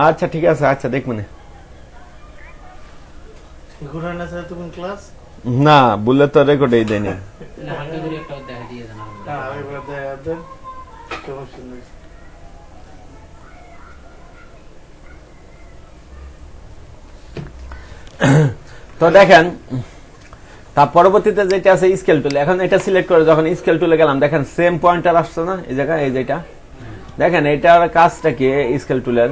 আচ্ছা ঠিক আছে, আচ্ছা দেখবো না। ঘুরানো ছাড়া তো কোন ক্লাস? না বললে তো রেকর্ডেই দেয়নি। হালকা করে একটা দেখা দিয়ে দেন হ্যাঁ এবার দেন সমস্যা নেই। তো দেখেন, তার পরবর্তীতে যেটা আছে স্কেল টুল, এখন এটা সিলেক্ট করে যখন স্কেল টুলে গেলাম, দেখেন সেম পয়েন্টার আসছে না এই জায়গায়, এই যেটা দেখেন এটার কাজটা কি স্কেল টুলের,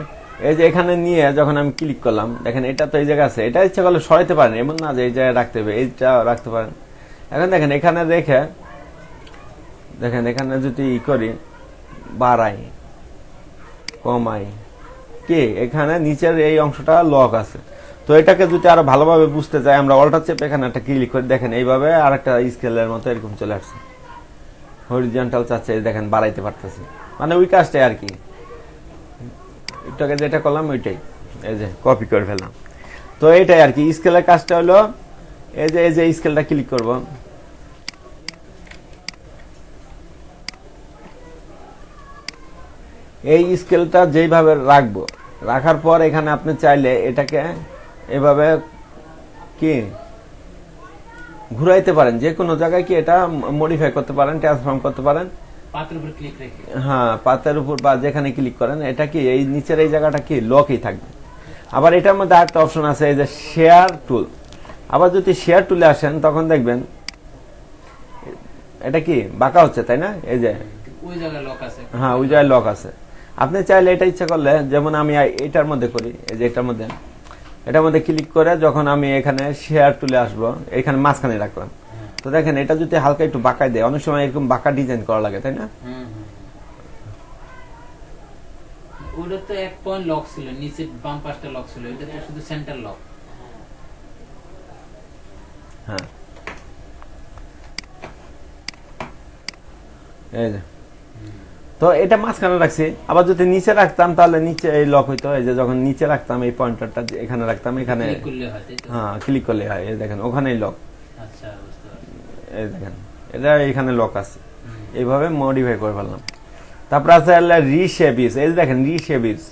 এই যে এখানে নিয়ে যখন আমি ক্লিক করলাম, দেখেন এটা তো এই জায়গায় আছে, এটা ইচ্ছা করলে সরাইতে পারেন, এমন না যে এই জায়গায় রাখতে হবে, এইটা রাখতে পারেন। এখন দেখেন এখানে রেখে, দেখেন এখানে যদি ই করি, বাড়াই কমাই, কি এখানে নিচের এই অংশটা লক আছে। তো এটাকে যদি আরো ভালোভাবে বুঝতে চাই, আমরা অল্টার চেপে এখানে একটা ক্লিক করে দেখেন এইভাবে আর একটা স্কেলের মতো এরকম চলে আসছে, হরিজন্টাল চাচ্ছে, দেখেন বাড়াইতে পারতেছি, মানে ওই কাজটাই আর কি, এটাকে যেটা করলাম ওইটাই, এই যে কপি করে ফেললাম। তো এইটাই আর কি স্কেলের কাজটা হলো, এই যে স্কেলটা ক্লিক করব, এই স্কেলটা যেইভাবে রাখবো, রাখার পর এখানে আপনি চাইলে এটাকে এভাবে কি ঘুরাইতে পারেন, যে কোনো জায়গায় কি এটা মডিফাই করতে পারেন, ট্রান্সফর্ম করতে পারেন। পাতের উপর ক্লিক রেখে, হ্যাঁ পাতের উপর বা যেখানে ক্লিক করেন, এটা কি এই নিচের এই জায়গাটা কি লকই থাকবে। আবার এটার মধ্যে আরেকটা অপশন আছে, এই যে শেয়ার টুল। আবার যদি শেয়ার টুলে আসেন তখন দেখবেন এটা কি বাঁকা হচ্ছে, তাই না? এই যে ওই জায়গায় লক আছে, হ্যাঁ ওই জায়গায় লক আছে। আপনি চাইলে এটা ইচ্ছা করলে, যেমন আমি এটার মধ্যে করি, এই যে এটার মধ্যে ক্লিক করে যখন আমি এখানে শেয়ার টুলে আসবো, এখানে মাঝখানে রাখলাম, তো দেখেন এটা যদি হালকা একটু বাঁকায় দেয়, অনেক সময় এরকম বাঁকা ডিজাইন করা লাগে, তাই না? ওটা তো এক পয়েন্ট লক ছিল, নিচে বাম পাশটা লক ছিল, এটা তো শুধু সেন্টার লক। হ্যাঁ এই যে, তো এটা মাঝখানে রাখছি। আবার যদি নিচে রাখতাম তাহলে নিচে এই লক হইতো, এই যে যখন নিচে রাখতাম এই পয়েন্টারটা এখানে রাখতাম, এখানে ক্লিক করলে হয়, তাই তো? হ্যাঁ ক্লিক করলে হয়, এই দেখেন ওখানেই লক, আচ্ছা বুঝতে পারছি। এই দেখেন এটা এখানে লক আছে, এইভাবে মডিফাই করে ফেললাম। তারপর আছে রিশেপিস, এই যে দেখেন রিশেপিস।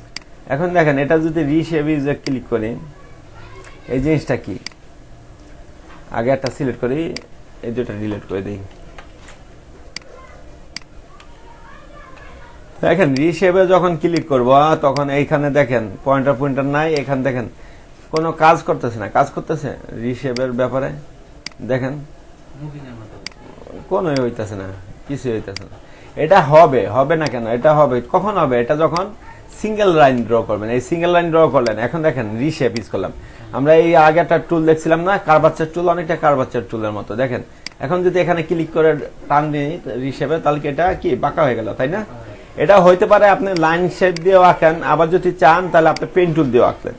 এখন দেখেন এটা যদি রিশেপিস ক্লিক করি, এই জিনিসটা কি, আগে একটা সিলেক্ট করি, এই দুটা ডিলিট করে দিই। দেখেন রিশেপে যখন ক্লিক করব, তখন এইখানে দেখেন পয়েন্টার নাই, এখানে দেখেন কোনো কাজ করতেছে না, কাজ করতেছে রিশেপের ব্যাপারে, দেখেন মুভিংয়ের মতো কোনোই হইতেছে না, কিছু হইতেছে না। এটা হবে না কেন? এটা হবে কখন হবে? এটা যখন সিঙ্গেল লাইন ড্র করবেন, এই সিঙ্গেল লাইন ড্র করলেন, এখন দেখেন রিশেপ ইউজ করলাম আমরা। এই আগে একটা টুল দেখছিলাম না, কার্ভারচার টুল, অনেকটা কার্ভারচার টুলের মতো, দেখেন এখন যদি এখানে ক্লিক করে টান দিই রিশেপে, তাহলে কি এটা কি বাঁকা হয়ে গেল, তাই না? এটা হইতে পারে আপনি লাইন শেপ দিয়েও আঁকেন, আবার যদি চান তাহলে আপনি পেন টুল দিয়েও আঁকলেন,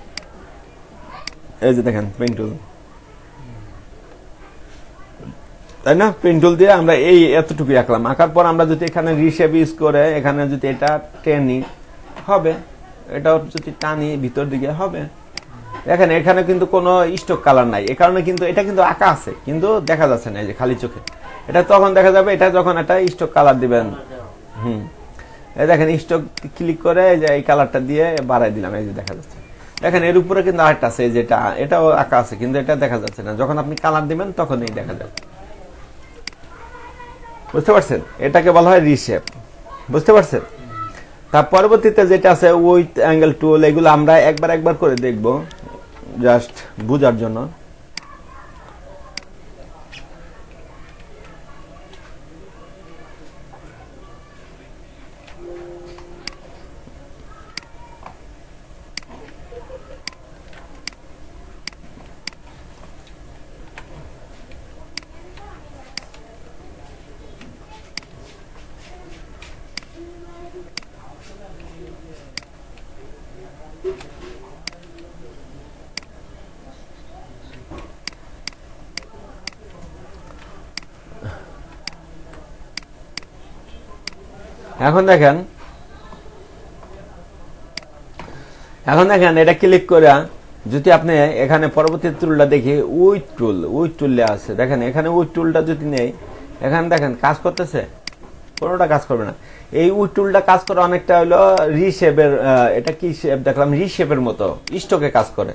এই যে দেখেন পেন টুল, তাই না? পেন টুল দিয়ে আমরা এই এতটুকু আঁকলাম, আঁকার পর আমরা যদি এখানে রিশেপ ইউজ করে এখানে যদি এটা টেনি হবে, এটাও যদি টানি ভিতর দিকে হবে। দেখেন এখানে কিন্তু কোনো স্টক কালার নাই, এ কারণে কিন্তু এটা কিন্তু আঁকা আছে কিন্তু দেখা যাচ্ছে না, এই যে খালি চোখে। এটা তখন দেখা যাবে, এটা যখন একটা স্টক কালার দিবেন। এই দেখেন স্টক ক্লিক করে যে এই কালারটা দিয়ে বাড়াই দিলাম, এই যে দেখা যাচ্ছে। দেখেন এর উপরে কিন্তু আরেকটা আছে, যেটা এটাও আঁকা আছে কিন্তু এটা দেখা যাচ্ছে না, যখন আপনি কালার দিবেন তখনই দেখা যাবে। বুঝতে পারছেন? এটাকে বলা হয় রিশেপ, বুঝতে পারছেন? তার পরবর্তীতে যেটা আছে উইথ অ্যাঙ্গেল টুল, এগুলো আমরা একবার করে দেখব জাস্ট বুঝার জন্য। এখন দেখেন এটা ক্লিক করে যদি আপনি এখানে পরবর্তী টুলটা দেখি, উইথ টুল আছে, দেখেন এখানে উইথ টুলটা যদি নেই, এখানে দেখেন কাজ করতেছে, কোনোটা কাজ করবে না। এই উই টুলটা কাজ করে অনেকটা হলো রিশেপের, এটা কি শেপ দেখলাম, রিশেপের মতো স্টকে কাজ করে।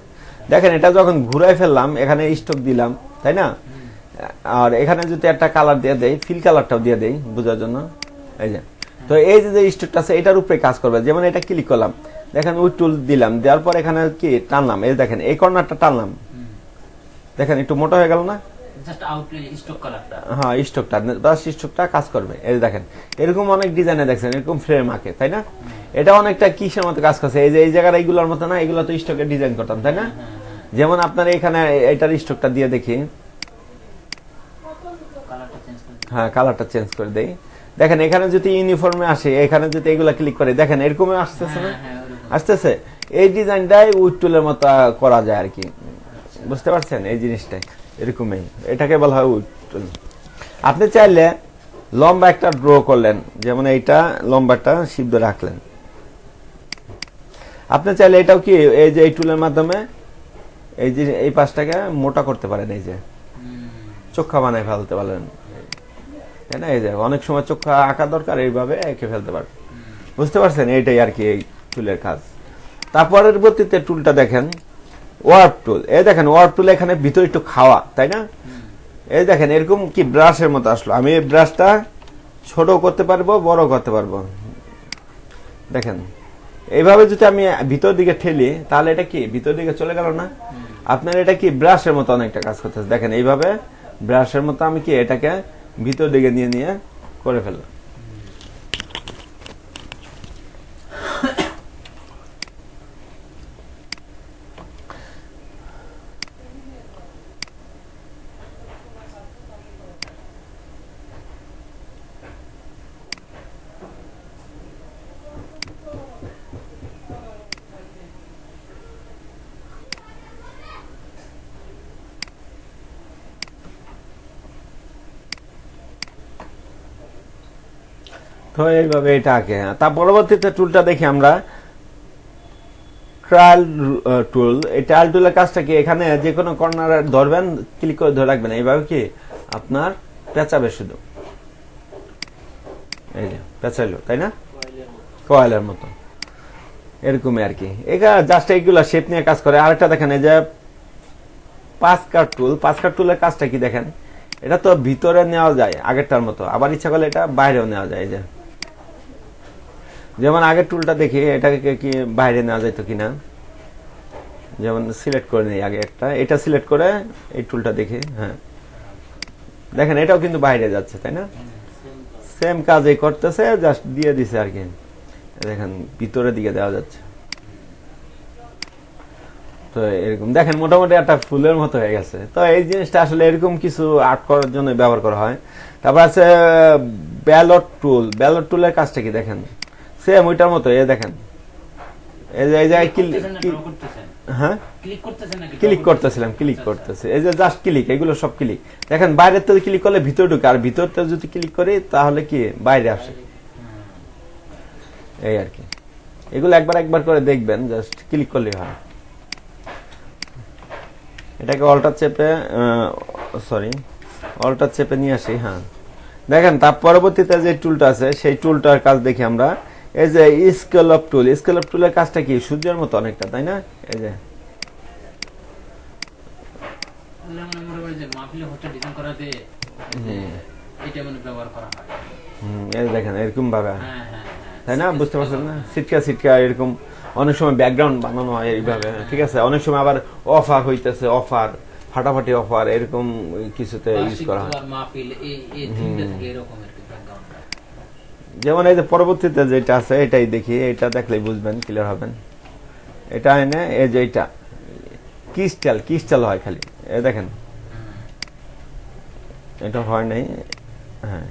দেখেন এটা যখন ঘুরাই ফেললাম, এখানে স্টক দিলাম, তাই না? আর এখানে যদি একটা কালার দিয়ে দেই, ফিল কালারটাও দিয়ে দেই বোঝার জন্য, এই যে, তো এই যে স্টকটা আছে এটার উপরে কাজ করবে। যেমন এটা ক্লিক করলাম, দেখেন উই টুল দিলাম, দেওয়ার পর এখানে কি টানলাম, এই দেখেন এই কর্নারটা টানলাম, দেখেন একটু মোটা হয়ে গেল না? জাস্ট আউটলাইন স্টক কালারটা। হ্যাঁ, স্টকটা বাস স্টকটা কাজ করবে। এই দেখেন এরকম অনেক ডিজাইনে দেখছেন এরকম ফ্রেম আঁকে, তাই না? এটা অনেকটা কিসের মতো কাজ করছে, এই যে এই জায়গার এইগুলোর মতো না, এগুলো তো স্টকের ডিজাইন করতাম, তাই না? যেমন আপনার এখানে এটার স্টকটা দিয়ে দেখি, কালারটা চেঞ্জ করে দিই। হ্যাঁ কালারটা চেঞ্জ করে দেই। দেখেন এখানে যদি ইউনিফর্মে আসে, এখানে যদি এগুলা ক্লিক করে দেখেন এরকম আসতেছে না? ওরকম। আসতেছে। এই ডিজাইনটাই উড টুলের মতো করা যায় আর কি, বুঝতে পারছেন? এই জিনিসটাই এরকমই, এটাকে বলা হয় উড টুল। আপনি চাইলে লম্বা একটা ড্র করলেন, যেমন এইটা লম্বাটা সিদ্ধ রাখলেন। আপনি চাইলে এটাও কি এই যে এই টুলের মাধ্যমে এই যে এই পাশটাকে মোটা করতে পারেন, এই যে চোখা বানায় ফেলতে পারেন, তাই না? এই যে অনেক সময় চোখা আঁকা দরকার, এইভাবে এঁকে ফেলতে পারেন, বুঝতে পারছেন? এইটাই আর কি এই টুলের কাজ। তারপরের পরবর্তীতে টুলটা দেখেন ওয়ার্প টুল। এই দেখেন ওয়ার্প টুল এখানে ভিতরে একটু খাওয়া, তাই না? এই দেখেন এরকম কি ব্রাশের মতো আসলো। আমি এই ব্রাশটা ছোট করতে পারবো, বড় করতে পারবো। দেখেন এইভাবে যদি আমি ভিতর দিকে ঠেলি, তাহলে এটা কি ভিতর দিকে চলে গেল না? আপনার এটা কি ব্রাশের মতো অনেকটা কাজ করতেছে। দেখেন এইভাবে ব্রাশের মতো আমি কি এটাকে ভিতর দিকে নিয়ে নিয়ে করে ফেললাম। তো এইভাবে এটা আঁকে। তার পরবর্তীতে টুলটা দেখি আমরা, ট্রায়াল টুল। এই ট্রায়াল টুলের কাজটা কি, এখানে যে কোনো কর্নার ধরবেন, ক্লিক করে ধরে রাখবেন, এইভাবে কি আপনার পেঁচাবে শুধু, এই যে পেঁচাইলো, তাই না? কয়েলের মতো এরকমই আর কি। এটা জাস্ট এইগুলা শেপ নিয়ে কাজ করে। আরেকটা দেখেন এই যে পাঁচ কাট টুল। পাঁচ কাট টুলের কাজটা কি দেখেন, এটা তো ভিতরে নেওয়া যায় আগেরটার মতো, আবার ইচ্ছা করলে এটা বাইরেও নেওয়া যায়। এই যে যেমন আগের টুলটা দেখি এটাকে কি বাইরে নেওয়া যাইতো কিনা, যেমন সিলেক্ট করে নেই আগে একটা, এটা সিলেক্ট করে এই টুলটা দেখি, হ্যাঁ দেখেন এটাও কিন্তু বাইরে যাচ্ছে, তাই না? সেম কাজই করতেছে, জাস্ট দিয়ে দিছে আর কি। দেখেন ভিতরের দিকে দেওয়া যাচ্ছে। তো এরকম দেখেন মোটামুটি একটা ফুলের মতো হয়ে গেছে। তো এই জিনিসটা আসলে এরকম কিছু আর্ট করার জন্য ব্যবহার করা হয়। তারপর আছে ব্যালট টুল। ব্যালট টুলের কাজটা কি দেখেন, সেম ওইটার মতো। এই দেখেন এই যে হ্যাঁ ক্লিক করতেছিলাম, ক্লিক করতেছে, এই যে জাস্ট ক্লিক, এগুলো সব ক্লিক। দেখেন বাইরের তো ক্লিক করলে ভিতরে ঢুকে, আর ভিতরটা যদি ক্লিক করি তাহলে কি বাইরে আসে, এই আর কি। এগুলো একবার একবার করে দেখবেন, জাস্ট ক্লিক করলেই হয়। এটাকে অল্টার চেপে অল্টার চেপে নিয়ে আসি, হ্যাঁ দেখেন। তার পরবর্তীতে যে টুলটা আছে সেই টুলটার কাজ দেখি আমরা, এই যে স্কেলপ টুল। স্কেলপ টুলের কাজটা কি সূর্যের মতো অনেকটা, তাই না? এই যে এই দেখেন এরকম ভাবে, তাই না? বুঝতে পারছেন না? সিটকা সিটকা এরকম অনেক সময় ব্যাকগ্রাউন্ড বানানো হয় এইভাবে, ঠিক আছে? অনেক সময় আবার অফার হইতেছে, অফার ফাটাফাটি অফার এরকম কিছুতে ইউজ করা হয়। যেমন এই যে পরবর্তীতে যেটা আছে এটাই দেখি, এটা দেখলেই বুঝবেন, ক্লিয়ার হবেন। এটা এনে এই যে এটা ক্রিস্টাল হয় খালি, এ দেখেন এটা হয় নাই, হ্যাঁ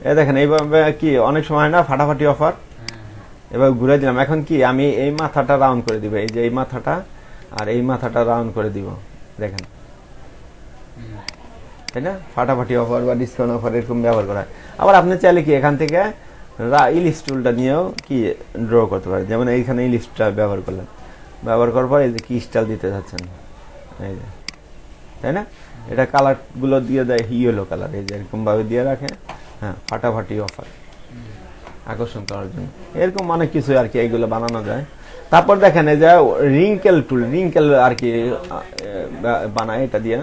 এ দেখেন এইভাবে কি অনেক সময় না ফাটাফাটি অফার, এবার ঘুরে দিলাম। এখন কি আমি এই মাথাটা রাউন্ড করে দিব, এই যে এই মাথাটা আর এই মাথাটা রাউন্ড করে দিব, দেখেন, তাই না? ফাটাফাটি অফার বা ডিসকাউন্ট অফার এরকম ব্যবহার করা হয়। আবার আপনি চাইলে কি এখান থেকে ইলিশ টুলটা নিয়েও কি ড্র করতে পারেন। যেমন এইখানে ইলিশটা ব্যবহার করলেন, ব্যবহার করার পর এই যে কি স্টাইল দিতে যাচ্ছেন, এই যে, তাই না? এটা কালার গুলো দিয়ে দেয় ইয়েলো কালার, এই যে এরকম ভাবে দিয়ে রাখে, হ্যাঁ ফাটাফাটি অফার, আকর্ষণ করার জন্য এরকম অনেক কিছু আর কি এইগুলো বানানো যায়। তারপর দেখেন এই যে রিঙ্কেল টুল, রিঙ্কেল আর কি বানায় এটা দিয়ে,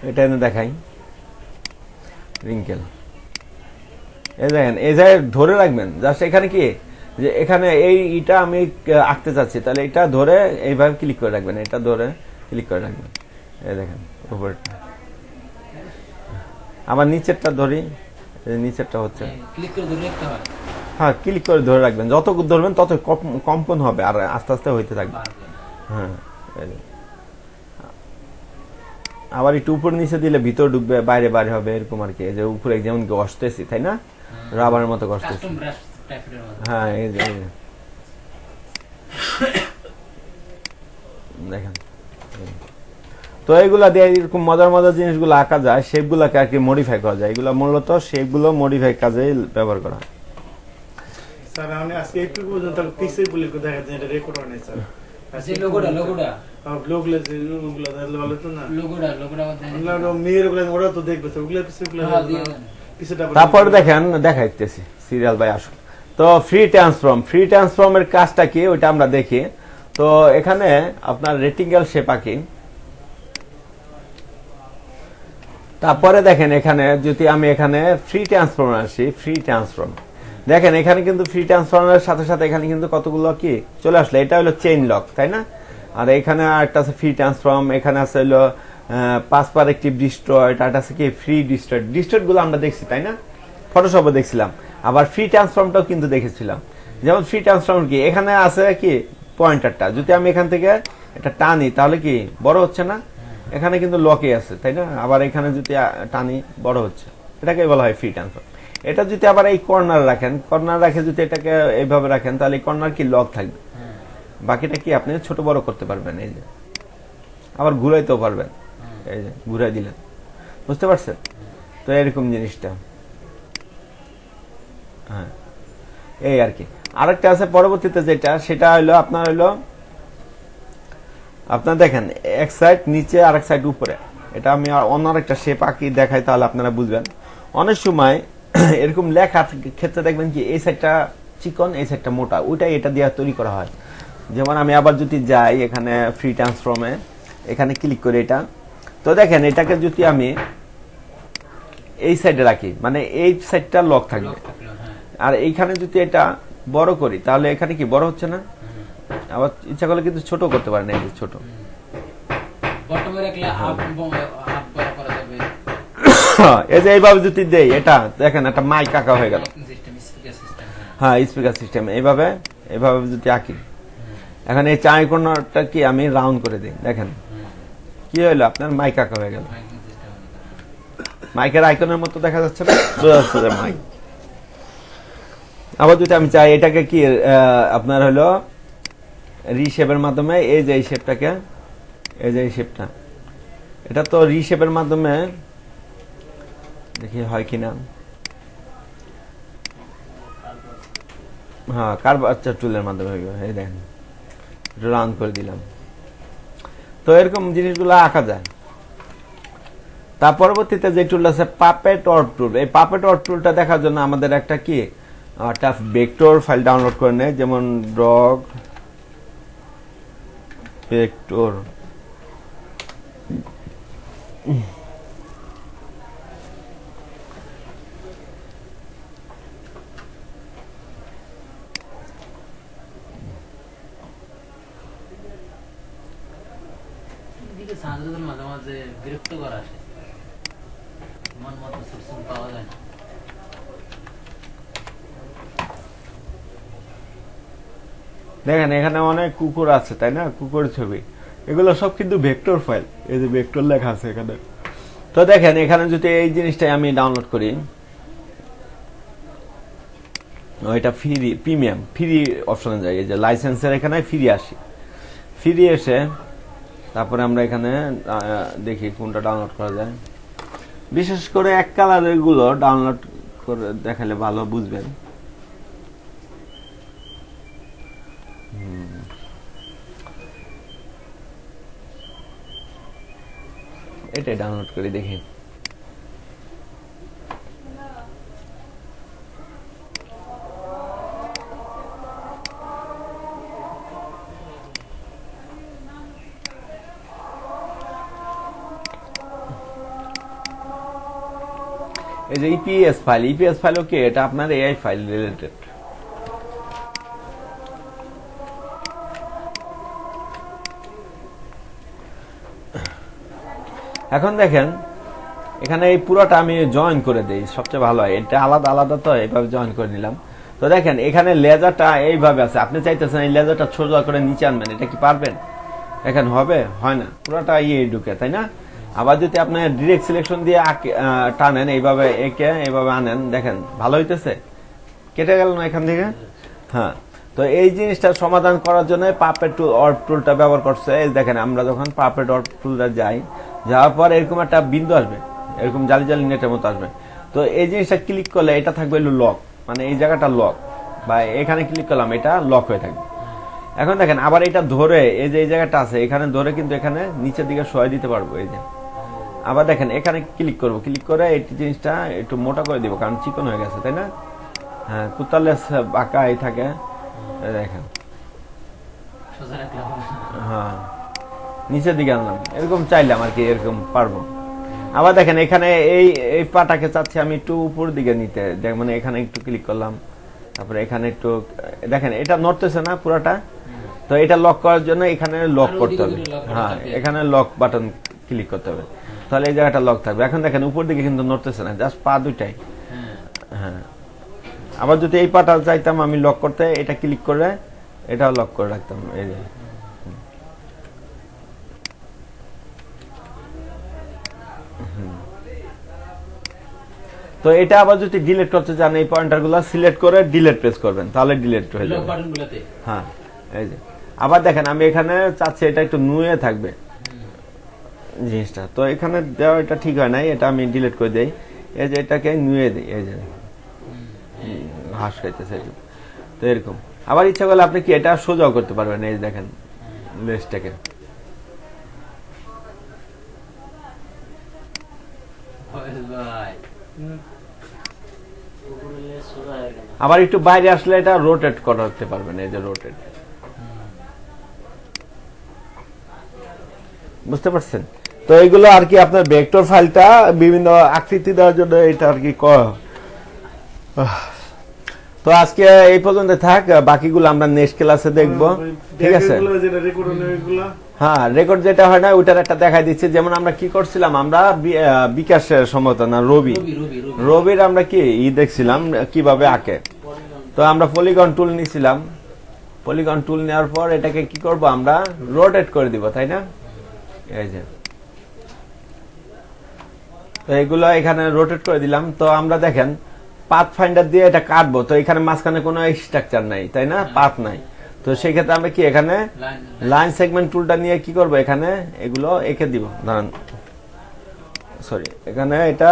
এটা এনে দেখাই রিঙ্কেল। এই দেখেন এই জায়গায় ধরে রাখবেন, জাস্ট এখানে কি যে এখানে এইটা আমি আঁকতে চাচ্ছি, তাহলে এটা ধরে এইভাবে ক্লিক করে রাখবেন, এটা ধরে ক্লিক করে রাখবেন। এই দেখেন উপরটা, আবার নিচেরটা ধরি, নিচেরটা হচ্ছে ক্লিক করে ধরে রাখতে হয়। হ্যাঁ ক্লিক করে ধরে রাখবেন, যত ধরবেন তত কম্পন হবে আর আস্তে আস্তে হইতে থাকবে। হ্যাঁ আবার একটু উপর নিচে দিলে ভিতর ঢুকবে, বাইরে বাইরে হবে, এরকম আর কি। এই যে উপরে যেমন ঘষতেছি তাই না, রাবারের মতো ঘষতেছি। হ্যাঁ এই যে দেখেন, তো এইগুলা দিয়ে এরকম মজার মজার জিনিসগুলো আঁকা যায়, শেপগুলোকে আর কি মডিফাই করা যায়। এগুলো মূলত শেপগুলো মডিফাই কাজে ব্যবহার করা। স্যার আমি আজকে একটু পর্যন্ত পিক্সেল বলে দেখা যায় এটা রেকর্ড হয় নাই স্যার। যে লোগোটা লোগোটা লোকগুলো যে লোকগুলো তাহলে ভালো তো না। লোগোটা আমরা মেয়ের গুলো ওরা তো দেখবে স্যার, ওগুলো পিক্সেলগুলো পিছটা। তারপর দেখেন দেখাইতেছি সিরিয়াল বাই আসুন। তো ফ্রি ট্রান্সফর্মের কাজটা কি ওইটা আমরা দেখি। তো এখানে আপনার রেক্টেঙ্গেল শেপ আঁকি। তারপরে দেখেন এখানে যদি আমি এখানে ফ্রি ট্রান্সফর্ম আসি, ফ্রি ট্রান্সফর্ম দেখেন এখানে কিন্তু ফ্রি ট্রান্সফর্মের সাথে সাথে এখানে কিন্তু কতগুলো কি চলে আসলো, এটা হলো চেইন লক তাই না। আর এখানে আরেকটা আছে ফ্রি ট্রান্সফর্ম, এখানে আছে হলো পার্সপেক্টিভ ডিস্ট্রয়েড, আর আছে কি ফ্রি ডিস্ট্রয়েড গুলো আমরা দেখছি তাই না, ফটোশপে দেখছিলাম। আবার ফ্রি ট্রান্সফর্মটাও কিন্তু দেখেছিলাম। যেমন ফ্রি ট্রান্সফর্ম কি এখানে আছে কি পয়েন্টারটা, যদি আমি এখান থেকে এটা টানি তাহলে কি বড় হচ্ছে না, এখানে কিন্তু লকে আছে তাই না। আবার এখানে যদি টানি বড় হচ্ছে, এটাকে বলা হয় ফ্রি ট্রান্সফর্ম। এটা যদি আবার এই কর্নার রাখেন, কর্নার রাখে যদি এটাকে এইভাবে রাখেন, তাহলে এই কর্নার কি লক থাকবে, বাকিটা কি আপনি ছোট বড় করতে পারবেন। এই যে আবার ঘুরাইতেও পারবেন, এই যে ঘুরাই দিলেন, বুঝতে পারছেন। তো এরকম জিনিসটা হ্যাঁ এই আর কি। আরেকটা আছে পরবর্তীতে যেটা, সেটা হলো আপনার দেখেন এক সাইড নিচে আর এক সাইড উপরে। এটা আমি অন্য আরেকটা শেপ আঁকি দেখাই, তাহলে আপনারা বুঝবেন। অনেক সময় এরকম লেখার ক্ষেত্রে দেখবেন কি এই সাইডটা চিকন, এই সাইডটা মোটা, ওইটাই এটা দিয়ে তৈরি করা হয়। যেমন আমি আবার যদি যাই এখানে ফ্রি ট্রান্সফর্মে, এখানে ক্লিক করে এটা, তো দেখেন এটাকে যদি আমি এই সাইডে রাখি, মানে এই সাইডটা লক থাকবে। আর এইখানে যদি এটা বড় করি, তাহলে এখানে কি বড় হচ্ছে না। আবার ইচ্ছা করলে কিন্তু ছোট করতে পারেন, এই যে ছোট এই যে এইভাবে যদি দেই, এটা দেখেন একটা মাইক আঁকা হয়ে গেল। হ্যাঁ স্পিকার সিস্টেম এইভাবে যদি আঁকি, এখন এই চাই কোণটা কি আমি রাউন্ড করে দিই, দেখেন কি হইলো, আপনার মাইক আঁকা হয়ে গেল। মাইকের আইকনের মতো দেখা যাচ্ছে না, মাইক। আবার যদি আমি চাই এটাকে কি আপনার হলো রিশেপের মাধ্যমে, এই যে এই শেপটাকে, এই যে এই শেপটা, এটা তো রিশেপের মাধ্যমে দেখি হয় কিনা। হ্যাঁ কার্ভারচার টুলের মাধ্যমে হয়ে গেল, এই দেখেন রাউন্ড করে দিলাম। তো এরকম জিনিসগুলো আঁকা যায়। তার পরবর্তীতে যে টুল আছে পাপেট অর টুল। এই পাপেট অর টুলটা দেখার জন্য আমাদের একটা কি একটা ভেক্টর ফাইল ডাউনলোড করে নেয়, যেমন ডগ ভেক্টর। মাঝে মাঝে বিরক্ত করা আসে, মন মতো সিস্টেম পাওয়া যায় না। দেখেন এখানে অনেক কুকুর আছে তাই না, কুকুর ছবি, এগুলো সব কিন্তু ভেক্টর ফাইল। এই যে ভেক্টর লেখা আছে এখানে। তো দেখেন এখানে যদি এই জিনিসটাই আমি ডাউনলোড করি, এটা ফ্রি প্রিমিয়াম ফ্রি অপশনে যাই, এই যে লাইসেন্সের এখানে ফ্রি আসি, ফ্রি এসে তারপরে আমরা এখানে দেখি কোনটা ডাউনলোড করা যায়। বিশেষ করে এক কালারের গুলো ডাউনলোড করে দেখালে ভালো বুঝবেন। এটাই ডাউনলোড করে দেখি। এই যে ইপিএস ফাইল ওকে, এটা আপনার এআই ফাইল রিলেটেড। এখন দেখেন এখানে এই পুরোটা আমি জয়েন করে দেই, সবচেয়ে ভালো হয়। এটা আলাদা আলাদা তো এইভাবে জয়েন করে নিলাম। তো দেখেন এখানে লেজারটা এইভাবে আছে, আপনি চাইতেছেন এই লেজারটা সোজা করে নিচে আনবেন, এটা কি পারবেন? এখন হবে? হয় না, পুরোটা ঢুকে, তাই না? আবার যদি আপনি ডিরেক্ট সিলেকশন দিয়ে টানেন এইভাবে, একে এইভাবে আনেন, দেখেন ভালো হইতেছে, কেটে গেল না এখান থেকে। হ্যাঁ, তো এই জিনিসটা সমাধান করার জন্য পাপেট টুলটা ব্যবহার করছে। এই দেখেন আমরা যখন পাপেট টুলটা যাওয়ার পর এরকম একটা বিন্দু আসবে, এরকম জালি জালি নেটের মতো আসবে। তো এই জিনিসটা ক্লিক করলে এটা থাকবে লক, মানে এই জায়গাটা লক, বা এখানে ক্লিক করলাম এটা লক হয়ে থাকবে। এখন দেখেন আবার এটা ধরে এই যে এই জায়গাটা আছে এখানে ধরে কিন্তু এখানে নিচের দিকে সহায় দিতে পারবো। এই যে আবার দেখেন এখানে ক্লিক করব, ক্লিক করে এই জিনিসটা একটু মোটা করে দিব, কারণ চিকন হয়ে গেছে, তাই না? হ্যাঁ, কুতালে বাঁকাই থাকে, দেখেন। হ্যাঁ, নিচের দিকে আনলাম, এরকম চাইলাম আর কি, এরকম পারবো। আবার দেখেন এখানে এই পাটাকে চাচ্ছি আমি একটু উপর দিকে নিতে, মানে এখানে একটু ক্লিক করলাম, তারপরে এখানে একটু দেখেন এটা নড়তেছে না পুরাটা। তো এটা লক করার জন্য এখানে লক করতে হবে। হ্যাঁ, এখানে লক বাটন ক্লিক করতে হবে, তাহলে এই জায়গাটা লক থাকবে। এখন দেখেন উপর দিকে কিন্তু নড়তেছে না, জাস্ট পা দুইটাই। হ্যাঁ, আবার যদি এই পাটা চাইতাম আমি লক করতে, এটা ক্লিক করে এটাও লক করে রাখতাম। এই যে তো এটা আবার যদি ডিলিট করতে চান এই পয়েন্টার গুলা সিলেক্ট করে ডিলিট প্রেস করবেন, তাহলে ডিলিট হয়ে যাবে। হ্যাঁ, এই যে আবার দেখেন আমি এখানে চাচ্ছি এটা একটু নুয়ে থাকবে জিনিসটা, তো এখানে দেওয়া এটা ঠিক হয় নাই, এটা আমি ডিলিট করে দেই। এই যে এটাকে নুয়ে দিই, এই যে ঘাস খাইতেছে, তো এরকম। আবার ইচ্ছা করলে আপনি কি এটা সোজাও করতে পারবেন, এই দেখেন লেসটাকে। আবার একটু বাইরে আসলে এটা রোটেট করতে পারবেন, এই যে রোটেট, বুঝতে পারছেন? তো এইগুলো আর কি আপনার ভেক্টর ফাইলটা বিভিন্ন আকৃতি দেওয়ার জন্য এটা আর কি। তো আজকে এই পর্যন্ত থাক, বাকিগুলো আমরা নেক্সট ক্লাসে দেখবো, ঠিক আছে? হ্যাঁ, রেকর্ড যেটা হয় না ওইটার একটা দেখাই দিচ্ছি। যেমন আমরা কি করছিলাম, আমরা বিকাশের সম্ভবত না রবির আমরা কি দেখছিলাম কিভাবে আঁকে। তো আমরা পলিগন টুল নিছিলাম, পলিগন টুল নেওয়ার পর এটাকে কি করব, আমরা রোটেট করে দিব, তাই না? এই যে তো এগুলো এখানে রোটেট করে দিলাম। তো আমরা দেখেন পাথ ফাইন্ডার দিয়ে এটা কাটবো, তো এখানে মাঝখানে কোনো স্ট্রাকচার নাই, তাই না? পাথ নাই। তো সেই ক্ষেত্রে আমরা কি এখানে লাইন সেগমেন্ট টুলটা নিয়ে কি করব, এখানে এগুলো এঁকে দিব। ধরেন সরি, এখানে এটা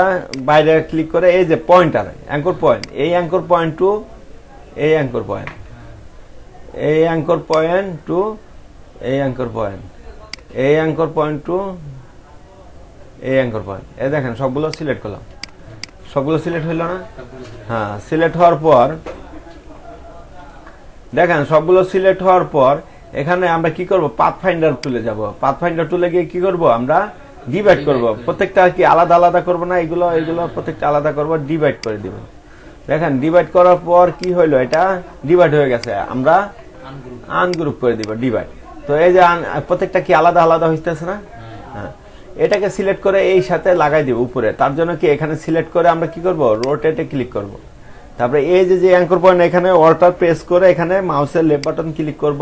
বাইরে ক্লিক করে এই যে পয়েন্টার অ্যাঙ্কর পয়েন্ট, এই অ্যাঙ্কর পয়েন্ট টু এই অ্যাঙ্কর পয়েন্ট, এই অ্যাঙ্কর পয়েন্ট টু এই অ্যাঙ্কর পয়েন্ট, এই অ্যাঙ্কর পয়েন্ট টু এই অ্যাঙ্কর পয়েন্ট। এই দেখেন সবগুলো সিলেক্ট করলাম, সবগুলো সিলেক্ট হইল না? হ্যাঁ, সিলেক্ট হওয়ার পর দেখেন সবগুলো সিলেক্ট হওয়ার পর এখানে আমরা কি করব, পাথ ফাইন্ডার টুলে যাব। পাথ ফাইন্ডার টুলে গিয়ে কি করব, আমরা ডিভাইড করব। প্রত্যেকটা কি আলাদা আলাদা করব না, এগুলো প্রত্যেকটা আলাদা করব, ডিভাইড করে দিব। দেখেন ডিভাইড করার পর কি হইলো, এটা ডিভাইড হয়ে গেছে, আমরা আনগ্রুপ করে দিব, ডিভাইড। তো এই যে প্রত্যেকটা কি আলাদা আলাদা হইতেছে না? হ্যাঁ, এটাকে সিলেক্ট করে এই সাথে লাগাই দিব উপরে। তার জন্য কি এখানে সিলেক্ট করে আমরা কি করব, রোটেটে ক্লিক করব। তারপরে এই যে অ্যাঙ্কর পয়েন্ট এখানে অল্টার প্রেস করে এখানে মাউসের লেফট বাটন ক্লিক করব।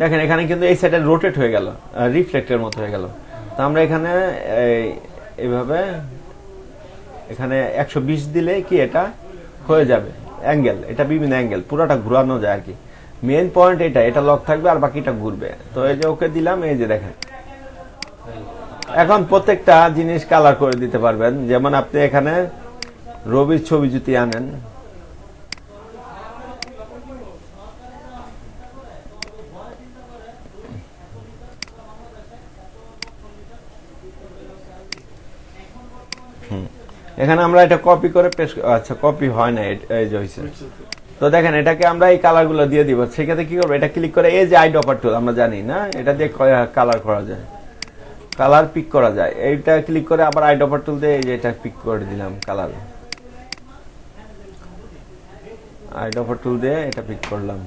দেখেন এখানে কিন্তু এই সাইডে রোটেট হয়ে গেল, রিফ্লেক্টের মতো হয়ে গেল। তো আমরা এখানে এইভাবে এখানে 120 দিলে কি এটা হয়ে যাবে অ্যাঙ্গেল, এটা বিভিন্ন অ্যাঙ্গেল পুরোটা ঘুরানো যায় আর কি। মেইন পয়েন্ট এটা লক থাকবে আর বাকিটা ঘুরবে। তো এই যে ওকে দিলাম, এই যে দেখেন এখন প্রত্যেকটা জিনিস কালার করে দিতে পারবেন। যেমন আপনি এখানে রবির ছবি যদি আনেন, এখানে আমরা এটা কপি করে পেস্ট, আচ্ছা কপি হয় না, এই যে হয়েছে। তো দেখেন এটাকে আমরা এই কালার গুলো দিয়ে দিব। সেক্ষেত্রে কি করবো, এটা ক্লিক করে এই যে আই ডপার টুল আমরা জানি না, এটা দিয়ে কালার করা যায়, কালার পিক করা যায়। এইটা ক্লিক করে আবার আই ডপার টুল দিয়ে এই যে এটা পিক করে দিলাম কালার। আইডফার টুল দিয়ে এটা পিক করলাম।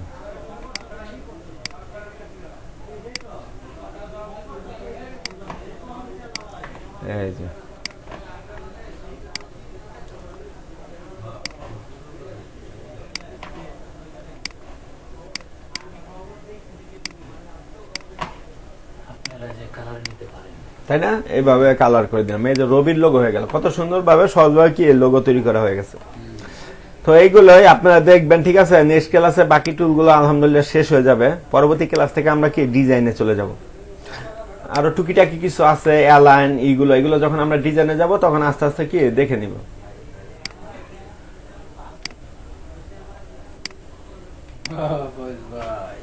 এই যে আপনারা যে কালার নিতে পারেন। তাই না, এইভাবে কালার করে দিলাম। এই যে রবির লোগো হয়ে গেল, কত সুন্দরভাবে সহজভাবে কি লোগো তৈরি করা হয়ে গেছে। তো এইগুলোই আপনারা দেখবেন, ঠিক আছে। নেক্সট ক্লাসে বাকি টুলগুলো আলহামদুলিল্লাহ শেষ হয়ে যাবে। পরবর্তী ক্লাস থেকে আমরা কি ডিজাইনে চলে যাব। আরো টুকিটাকি কিছু আছে, অ্যালাইন, এগুলো যখন আমরা ডিজাইনে যাব তখন আস্তে আস্তে কি দেখে নিব। ভাই